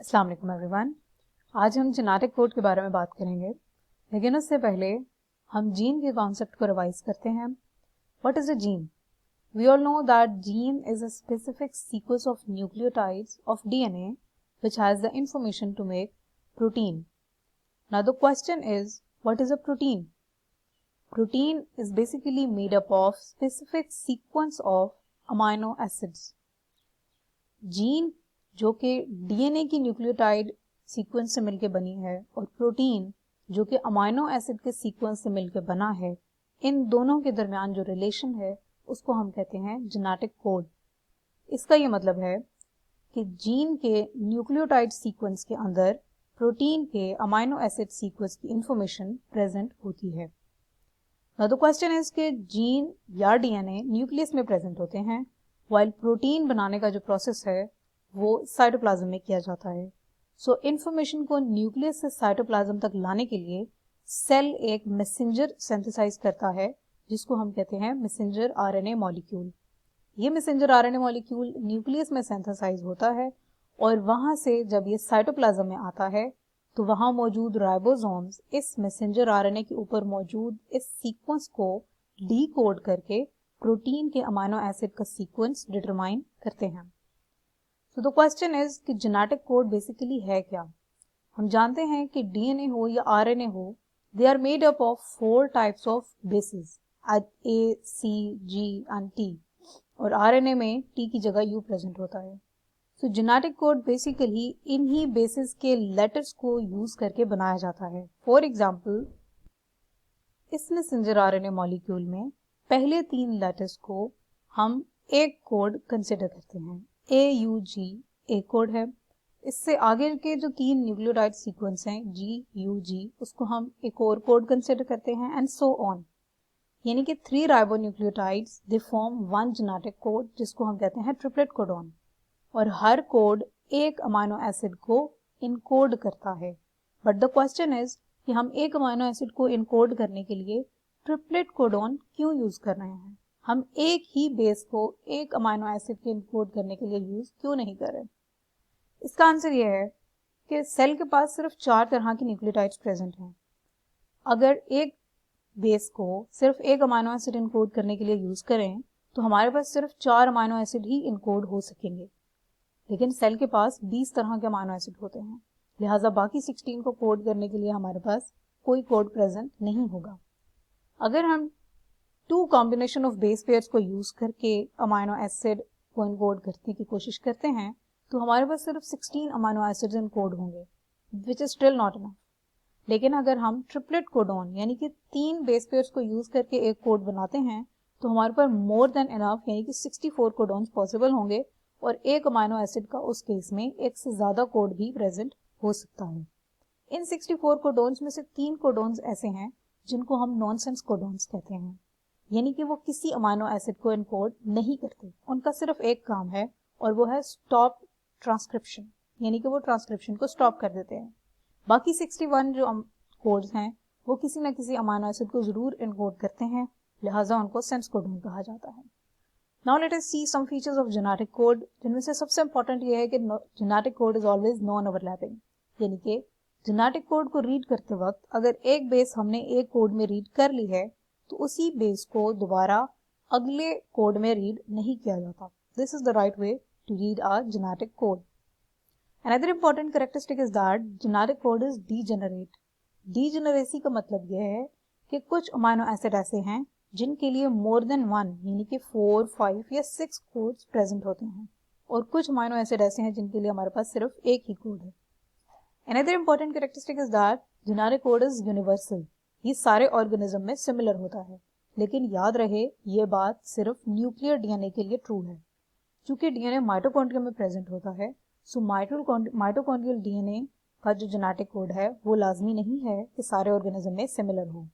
अस्सलाम वालेकुम एवरीवन। आज हम जेनेटिक कोड के बारे में बात करेंगे, लेकिन उससे पहले हम जीन के कॉन्सेप्ट को रिवाइज करते हैं। What is a gene? We all know that gene is a specific sequence of nucleotides of DNA which has the information to make protein. Now the question is, what is a protein? Protein is basically made up of specific sequence of amino acids. Gene जो कि DNA की nucleotide sequence से मिलकर बनी है और protein जो कि अमाइनो एसिड के सीक्वेंस से मिलकर बना है, इन दोनों के दरमियान जो रिलेशन है उसको हम कहते हैं जेनेटिक कोड। इसका ये मतलब है कि जीन के न्यूक्लियोटाइड सीक्वेंस के अंदर प्रोटीन के अमाइनो एसिड सीक्वेंस की इंफॉर्मेशन प्रेजेंट होती है। नाउ द क्वेश्चन इज कि जीन या डीएनए न्यूक्लियस में प्रेजेंट होते हैं, वाइल प्रोटीन बनाने का जो प्रोसेस है वो साइटोप्लाज्म में किया जाता है। सो इंफॉर्मेशन को न्यूक्लियस से साइटोप्लाज्म तक लाने के लिए सेल एक मैसेंजर सिंथेसाइज करता है जिसको हम कहते हैं मैसेंजर आरएनए मॉलिक्यूल। ये मैसेंजर आरएनए मॉलिक्यूल न्यूक्लियस में सिंथेसाइज होता है और वहां से जब ये साइटोप्लाज्म में आता है तो वहां मौजूद राइबोसोम्स इस मैसेंजर आरएनए के ऊपर मौजूद इस सीक्वेंस को डीकोड करके प्रोटीन के अमाइनो एसिड का सीक्वेंस डिटरमाइन करते हैं। सो द क्वेश्चन इज कि जेनेटिक कोड बेसिकली है क्या? हम जानते हैं कि डीएनए हो या आरएनए हो, they are made up of 4 types of bases, A, C, G and T, और आरएनए में टी की जगह यू प्रेजेंट होता है। सो जेनेटिक कोड बेसिकली इन्हीं बेसिस के लेटर्स को यूज करके बनाया जाता है। फॉर एग्जाम्पल, इस मैसेंजर आरएनए मॉलिक्यूल में पहले 3 लेटर्स को हम एक कोड कंसिडर करते हैं, AUG एक कोड है। इससे आगे के जो 3 न्यूक्लियोटाइड सीक्वेंस हैं GUG, उसको हम एक और कोड कंसिडर करते हैं एंड सो ऑन। यानी कि 3 ribonucleotides they form 1 genetic code जिसको हम कहते हैं ट्रिपलेट कोडॉन, और हर कोड एक अमाइनो एसिड को इनकोड करता है। बट द क्वेश्चन इज कि हम एक अमाइनो एसिड को इनकोड करने के लिए ट्रिपलेट कोडॉन क्यों यूज कर रहे हैं? हम एक ही बेस को एक अमाइनो एसिड के इनकोड करने के लिए यूज क्यों नहीं कर रहे? इसका आंसर ये है कि सेल के पास सिर्फ 4 तरह की न्यूक्लियोटाइड्स प्रेजेंट हैं। अगर एक बेस को सिर्फ एक अमाइनो एसिड इनकोड करने के लिए यूज करें तो हमारे पास सिर्फ 4 अमाइनो एसिड ही इनकोड हो सकेंगे, लेकिन सेल के पास 20 तरह के अमाइनो एसिड होते हैं, लिहाजा बाकी 16 को कोड करने के लिए हमारे पास कोई कोड प्रेजेंट नहीं होगा। अगर हम 2 कॉम्बिनेशन ऑफ बेस पेयर्स को यूज करके अमाइनो एसिड को इनकोड करने की कोशिश करते हैं तो हमारे पास सिर्फ 16 अमाइनो एसिड्स इनकोड होंगे, which is still not enough. लेकिन अगर हम ट्रिपलेट कोडॉन यानी कि 3 बेस पेयर्स को यूज करके एक कोड बनाते हैं तो हमारे पास मोर देन इनफ यानी कि 64 कोडॉन्स पॉसिबल होंगे, और एक अमाइनो एसिड का उस केस में एक से ज्यादा कोड भी प्रेजेंट हो सकता है। इन 64 कोडॉन्स में से 3 कोडॉन्स ऐसे हैं जिनको हम नॉनसेंस कोडॉन्स कहते हैं, यानी कि वो किसी अमाइनो एसिड को इनकोड नहीं करते, उनका सिर्फ एक काम है और वो है स्टॉप ट्रांसक्रिप्शन, यानी कि वो ट्रांसक्रिप्शन को स्टॉप कर देते हैं। बाकी 61 जो कोड्स हैं वो किसी न किसी अमाइनो एसिड को जरूर इनकोड करते हैं, लिहाजा उनको सेंस कोडॉन कहा जाता है। Now let us see some features of genetic code, जिनमें से सबसे इंपॉर्टेंट ये है कि genetic code is always non overlapping, यानी कि जेनेटिक कोड को रीड करते वक्त अगर एक बेस हमने एक कोड में रीड कर ली है तो उसी बेस को दोबारा अगले कोड में रीड नहीं किया जाता। This is the right way to read our genetic code. Another important characteristic is that genetic code is degenerate. Degeneracy का मतलब यह है कि कुछ अमाइनो एसिड ऐसे हैं जिनके लिए मोर देन 1 यानी कि 4, 5 या 6 कोड्स प्रेजेंट होते हैं, और कुछ अमाइनो एसिड ऐसे हैं जिनके लिए हमारे पास सिर्फ एक ही कोड है। Another important characteristic is that genetic code is universal. ये सारे ऑर्गेनिज्म में सिमिलर होता है, लेकिन याद रहे ये बात सिर्फ न्यूक्लियर डीएनए के लिए ट्रू है। चूंकि डीएनए माइटोकॉन्ड्रिया में प्रेजेंट होता है, सो माइटोकॉन्ड्रियल डीएनए का जो जेनेटिक कोड है वो लाजमी नहीं है कि सारे ऑर्गेनिज्म में सिमिलर हो।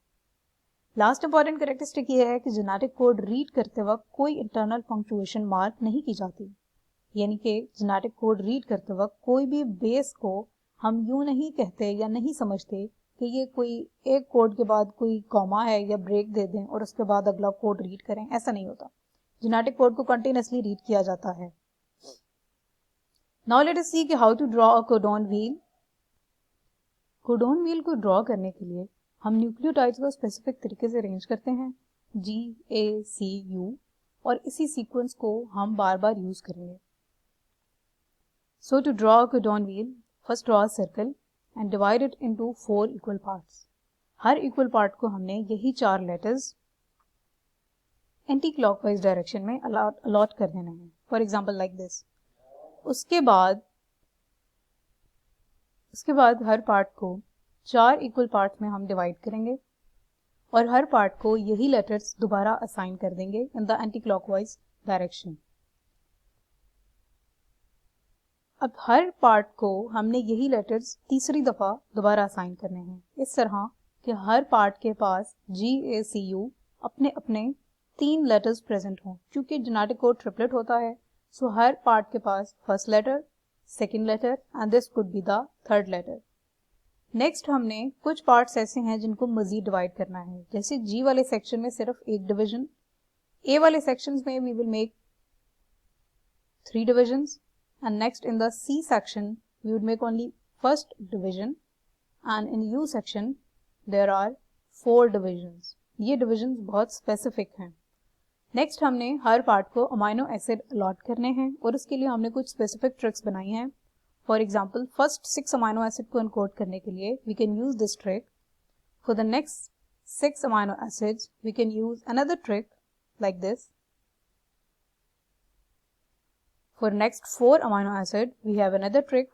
लास्ट इंपॉर्टेंट कैरेक्टरिस्टिक ये है कि जेनेटिक कोड रीड करते वक्त कोई इंटरनल पंक्चुएशन मार्क नहीं की जाती, यानी कि जेनेटिक कोड रीड करते वक्त कोई भी बेस को हम यूं नहीं कहते या नहीं समझते कि ये कोई एक कोड के बाद कोई कॉमा है या ब्रेक दे दें और उसके बाद अगला कोड रीड करें, ऐसा नहीं होता। जेनेटिक कोड को कंटिन्यूअसली रीड किया जाता है। नाउ लेट अस सी कि how to draw a codon wheel. Codon wheel को ड्रॉ करने के लिए हम न्यूक्लियोटाइड्स को स्पेसिफिक तरीके से अरेंज करते हैं, GACU, और इसी सीक्वेंस को हम बार बार यूज करेंगे। So to draw a codon wheel, first draw a circle and divide it into 4 equal parts. हर इक्वल पार्ट को हमने यही 4 लेटर्स एंटी क्लॉकवाइज डायरेक्शन में अलॉट कर देना है, फॉर एग्जाम्पल लाइक दिस। उसके बाद हर पार्ट को 4 इक्वल पार्ट्स में हम डिवाइड करेंगे और हर पार्ट को यही लेटर्स दोबारा असाइन कर देंगे in the anti clockwise direction. अब हर पार्ट को हमने यही लेटर्स तीसरी दफा दोबारा असाइन करने हैं, इस तरह कि हर पार्ट के पास GACU अपने अपने 3 लेटर्स प्रेजेंट हों। क्योंकि जेनेटिक कोड ट्रिपलेट होता है, सो हर पार्ट के पास first letter, second letter and this could be the third letter. Next हमने कुछ पार्ट्स ऐसे हैं जिनको मजीद डिवाइड करना है, जैसे G वाले सेक्शन में सिर्फ एक डिवीजन, A वाले सेक्शंस में we will make 3 divisions, and next in the C section we would make only first division, and in U section there are 4 divisions. ये divisions बहुत specific हैं। नेक्स्ट हमने हर पार्ट को अमाइनो एसिड अलॉट करने हैं और उसके लिए हमने कुछ स्पेसिफिक ट्रिक्स बनाई हैं। For example first 6 amino acid को एनकोड करने के लिए we can use this trick. For the next 6 amino acids we can use another trick like this. For next 4 amino acid, we have another trick.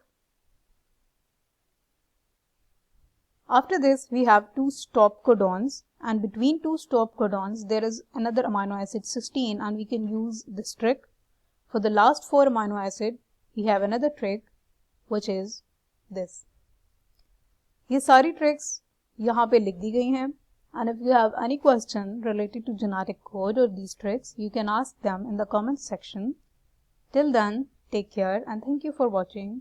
After this, we have 2 stop codons, and between 2 stop codons, there is another amino acid 16, and we can use this trick. For the last 4 amino acid, we have another trick, which is this. ये सारी tricks यहाँ पे लिख दी गई हैं, and if you have any question related to genetic code or these tricks, you can ask them in the comment section. Till then, take care and thank you for watching.